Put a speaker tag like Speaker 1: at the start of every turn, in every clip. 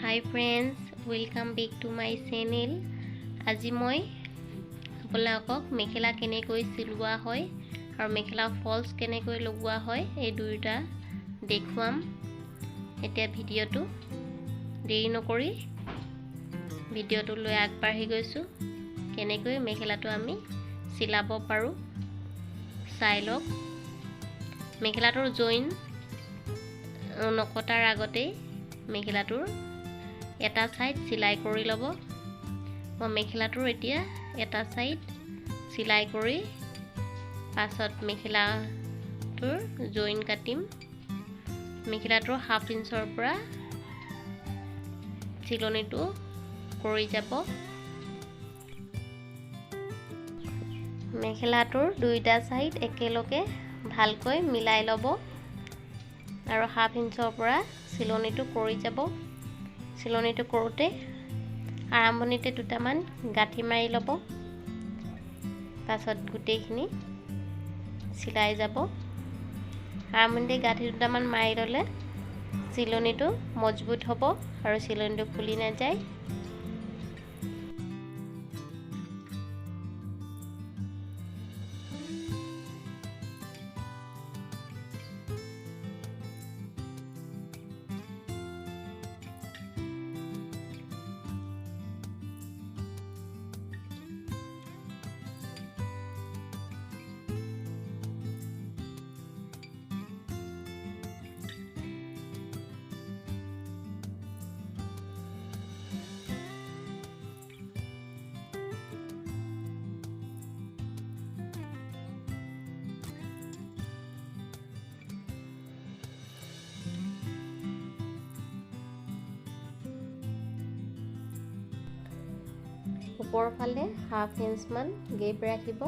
Speaker 1: Hi friends, welcome back to my channel. আজি মই আপোনালোকক মেখেলা কেনেকৈ চিলোৱা হয় আৰু মেখেলা ফলস কেনেকৈ লগোৱা হয় এই দুইটা দেখুৱাম। এতিয়া ভিডিওটো দেৰি নকৰি ভিডিওটো লৈ আগবাঢ়ি গৈছো। কেনেকৈ মেখেলাটো আমি চিলাব পাৰো চাই লওক। মেখেলাটোৰ জইন নকটাৰ আগতে মেখেলাটোৰ এটা সাইড সিলাই কৰি লব। মই মেখেলাটোৰ এতিয়া এটা সাইড সিলাই কৰি পাছত মেখেলাটোৰ জইন কাটিম। মেখেলাটোৰ হাফ ইঞ্চৰ পৰা চিলনিটো কৰি যাব। মেখেলাটোৰ দুইটা সাইড একেলগে ভালকৈ মিলাই লব আৰু হাফ ইঞ্চৰ পৰা চিলনিটো কৰি যাব। চিলনিটো কৰোতে আৰম্ভণিতে দুটামান গাঁঠি মাৰি লব, পাছত গুটেইখিনি চিলাই যাব। আৰম্ভণিতে গাঁঠি দুটামান মাৰি ললে চিলনিটো মজবুত হ'ব আৰু চিলনিটো খুলি নাযায়। ওপৰৰ ফালে হাফ ইঞ্চ মান গেপ ৰাখিব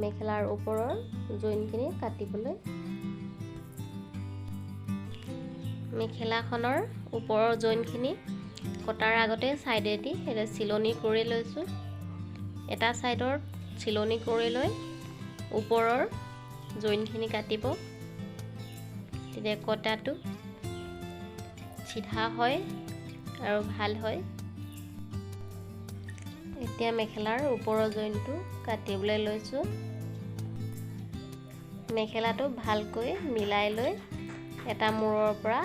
Speaker 1: মেখেলাৰ ওপৰৰ জইনখিনি কাটিবলৈ। মেখেলাখনৰ ওপৰৰ জইনখিনি কটাৰ আগতে সাইডেদি এটা চিলনি কৰি লৈছো। এটা সাইডৰ চিলনি কৰি লৈ ওপৰৰ জইনখিনি কাটিব, তেতিয়া কটাটো চিধা হয় আৰু ভাল হয়। এতিয়া মেখেলাৰ ওপৰৰ জইনটো কাটিবলৈ লৈছো। মেখেলাটো ভালকৈ মিলাই লৈ এটা মূৰৰ পৰা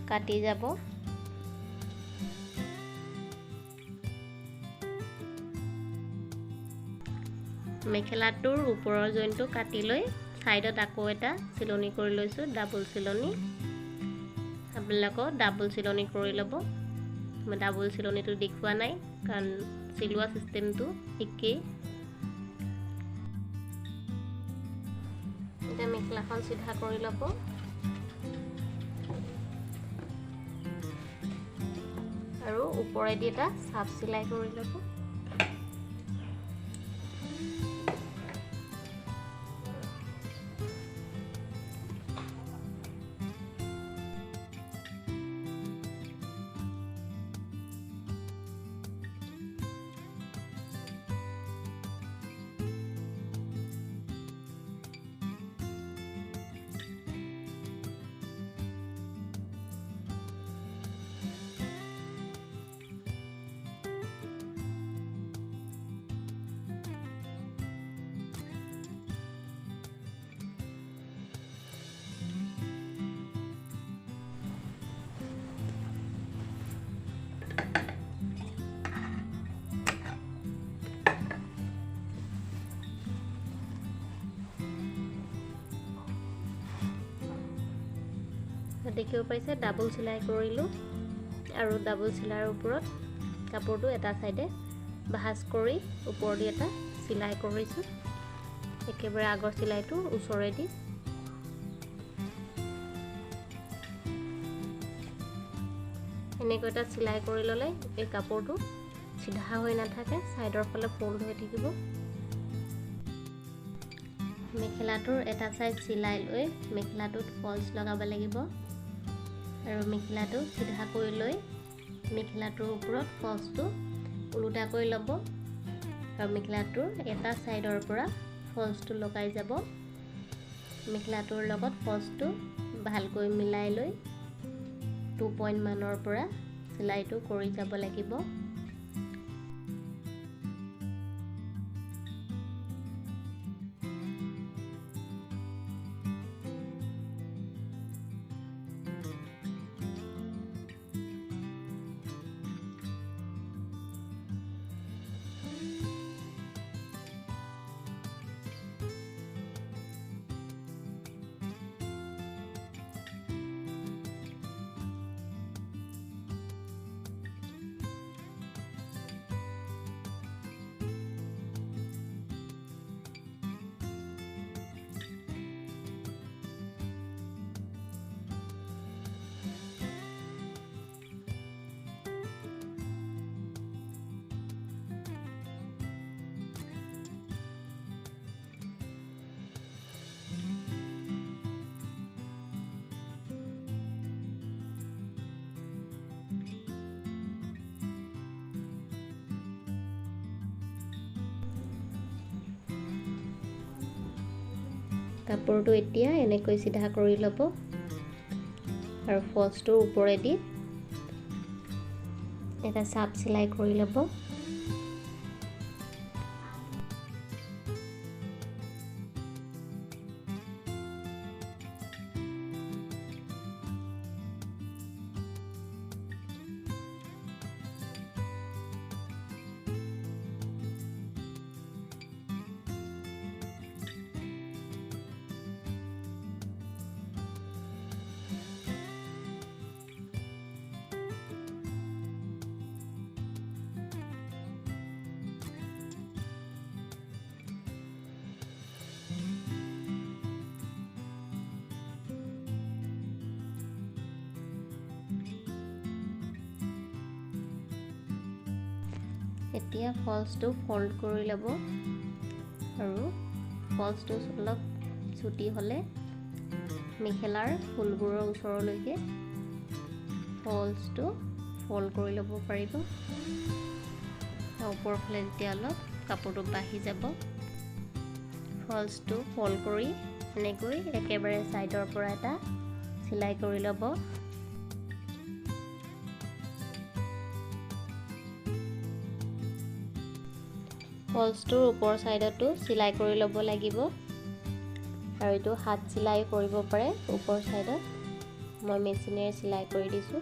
Speaker 1: কাটি যাব। মেখেলাটোৰ ওপৰৰ জইনটো কাটি লৈ সাইডত আকৌ এটা চিলনি কৰি লৈছো, ডাবল চিলনি। আপোনালোকে ডাবল চিলনি কৰি ল'ব। মই ডাবল চিলনিটো দেখুৱা নাই কাৰণ চিলোৱা সিস্টেমটো একেই। এতিয়া মেখেলাখন চিধা কৰি ল'ব আৰু ওপৰেদি এটা চাপ চিলাই কৰি ল'ব। দেখিব পাইছে ডাবল চিলাই কৰিলো আৰু ডাবল চিলাইৰ ওপৰত কাপোৰটো এটা সাইডে ভাঁজ কৰি ওপৰদি এটা চিলাই কৰিছো। একেবাৰে আগৰ চিলাইটো ওচৰেদি এনেকৈ এটা চিলাই কৰি ললে এই কাপোৰটো চিধা হৈ নাথাকে, সাইডৰ ফালে ফোল্ড হৈ থাকিব। মেখেলাটোৰ এটা সাইড চিলাই লৈ মেখেলাটোত ফলস লগাব লাগিব আৰু মেখেলাটো চিধা কৰি লৈ মেখেলাটোৰ ওপৰত ফলসটো উলুটা কৰি ল'ব আৰু মেখেলাটোৰ এটা সাইডৰ পৰা ফলসটো লগাই যাব। মেখেলাটোৰ লগত ফলসটো ভালকৈ মিলাই লৈ 2 পইণ্ট মানৰ পৰা চিলাইটো কৰি যাব লাগিব। কাপোৰটো এতিয়া এনেকৈ চিধা কৰি ল'ব আৰু ফলছটোৰ ওপৰেদি এটা চাপ চিলাই কৰি ল'ব। এতিয়া ফলছটো ফল্ড কৰি ল'ব আৰু ফলছটো অলপ ছুটি হ'লে মেখেলাৰ ফুলবোৰৰ ওচৰলৈকে ফলছটো ফল্ড কৰি ল'ব পাৰিব। ওপৰৰ ফালে যেতিয়া অলপ কাপোৰটো বাঢ়ি যাব, ফলছটো ফল্ড কৰি এনেকৈ একেবাৰে ছাইডৰ পৰা এটা চিলাই কৰি ল'ব। ফলছটোৰ ওপৰ ছাইডতো চিলাই কৰি ল'ব লাগিব আৰু এইটো হাত চিলাই কৰিব পাৰে। ওপৰ ছাইডত মই মেচিনেৰে চিলাই কৰি দিছোঁ।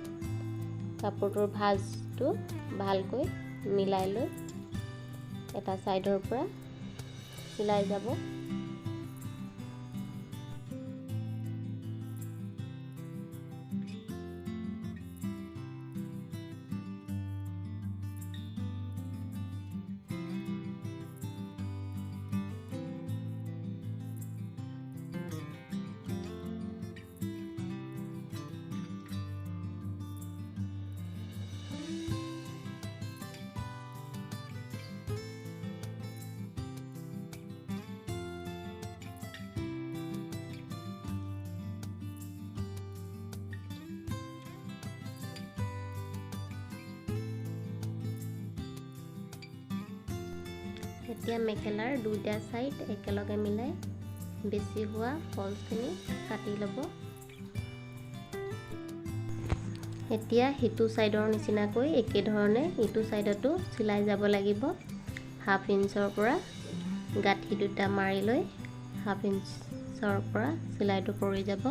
Speaker 1: কাপোৰটোৰ ভাঁজটো ভালকৈ মিলাই লৈ এটা ছাইডৰ পৰা চিলাই যাব। এতিয়া মেখেলাৰ দুইটা ছাইড একেলগে মিলাই বেছি হোৱা ফলছখিনি কাটি ল'ব। এতিয়া সিটো ছাইডৰ নিচিনাকৈ একেধৰণে ইটো ছাইডতো চিলাই যাব লাগিব। হাফ ইঞ্চৰ পৰা গাঁঠি দুটা মাৰি লৈ হাফ ইঞ্চৰ পৰা চিলাইটো কৰি যাব।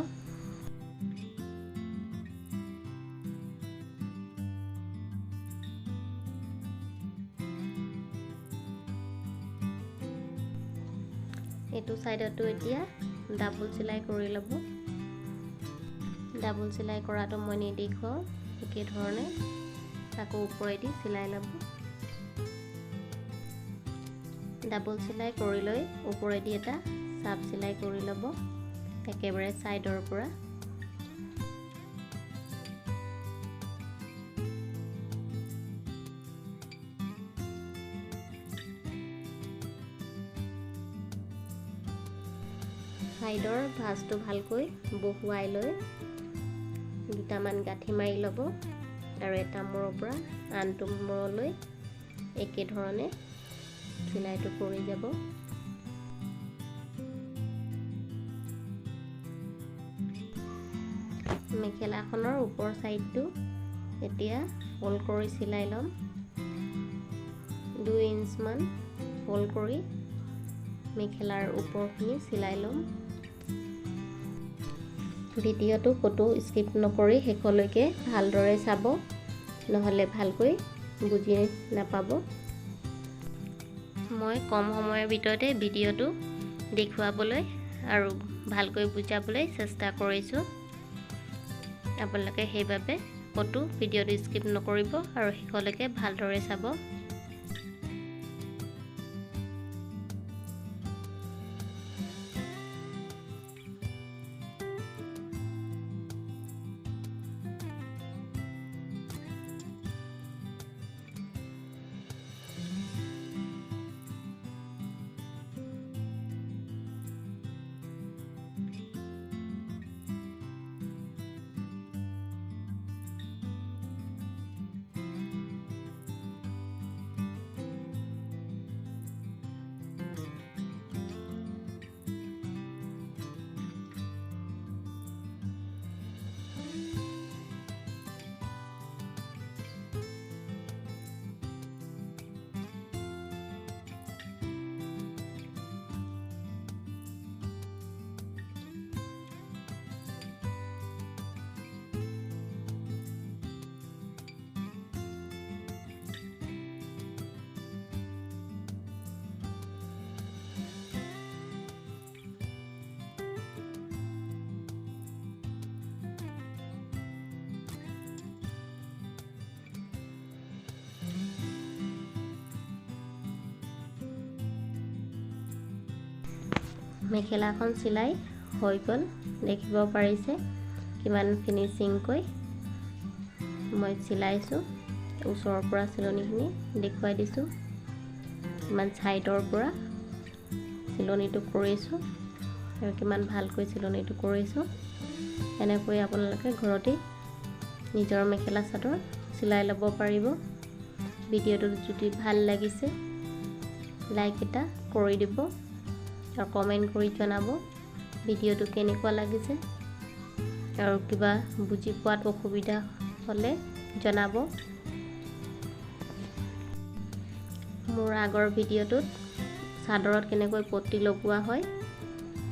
Speaker 1: এইটো ছাইডতো এতিয়া ডাবল চিলাই কৰি ল'ব। ডাবল চিলাই কৰাটো মই নেদেখুৱাওঁ, একেধৰণে আকৌ ওপৰেদি চিলাই ল'ব। ডাবল চিলাই কৰি লৈ ওপৰেদি এটা চাপ চিলাই কৰি ল'ব একেবাৰে ছাইডৰ পৰা। ছাইডৰ ভাঁজটো ভালকৈ বহুৱাই লৈ দুটামান গাঁঠি মাৰি ল'ব আৰু এটা মূৰৰ পৰা আনটো মূৰলৈ একেধৰণে চিলাইটো কৰি যাব। মেখেলাখনৰ ওপৰ ছাইডটো এতিয়া ফল্ড কৰি চিলাই ল'ম। 2 ইঞ্চমান ফল্ড কৰি মেখেলাৰ ওপৰখিনি চিলাই ল'ম। ভিডিঅ'টো ক'তো স্কিপ নকৰি শেষলৈকে ভালদৰে চাব, নহ'লে ভালকৈ বুজি নাপাব। মই কম সময়ৰ ভিতৰতে ভিডিঅ'টো দেখুৱাবলৈ আৰু ভালকৈ বুজাবলৈ চেষ্টা কৰিছোঁ। আপোনালোকে সেইবাবে ক'তো ভিডিঅ'টো স্কিপ নকৰিব আৰু শেষলৈকে ভালদৰে চাব। মেখেলাখন চিলাই হৈ গ'ল, দেখিব পাৰিছে কিমান ফিনিচিংকৈ মই চিলাইছোঁ। ওচৰৰ পৰা চিলনিখিনি দেখুৱাই দিছোঁ, কিমান ছাইডৰ পৰা চিলনিটো কৰিছোঁ আৰু কিমান ভালকৈ চিলনিটো কৰিছোঁ। এনেকৈ আপোনালোকে ঘৰতে নিজৰ মেখেলা চাদৰ চিলাই ল'ব পাৰিব। ভিডিঅ'টো যদি ভাল লাগিছে লাইক এটা কৰি দিব আৰু কমেণ্ট কৰি জনাব ভিডিঅ'টো কেনেকুৱা লাগিছে, আৰু কিবা বুজি পোৱাত অসুবিধা হ'লে জনাব। মোৰ আগৰ ভিডিঅ'টোত চাদৰত কেনেকৈ পতি লগোৱা হয়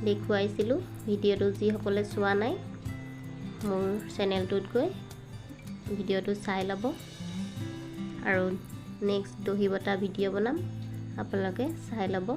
Speaker 1: দেখুৱাইছিলোঁ। ভিডিঅ'টো যিসকলে চোৱা নাই মোৰ চেনেলটোত গৈ ভিডিঅ'টো চাই ল'ব, আৰু নেক্সট দহি বটা ভিডিঅ' বনাম, আপোনালোকে চাই ল'ব।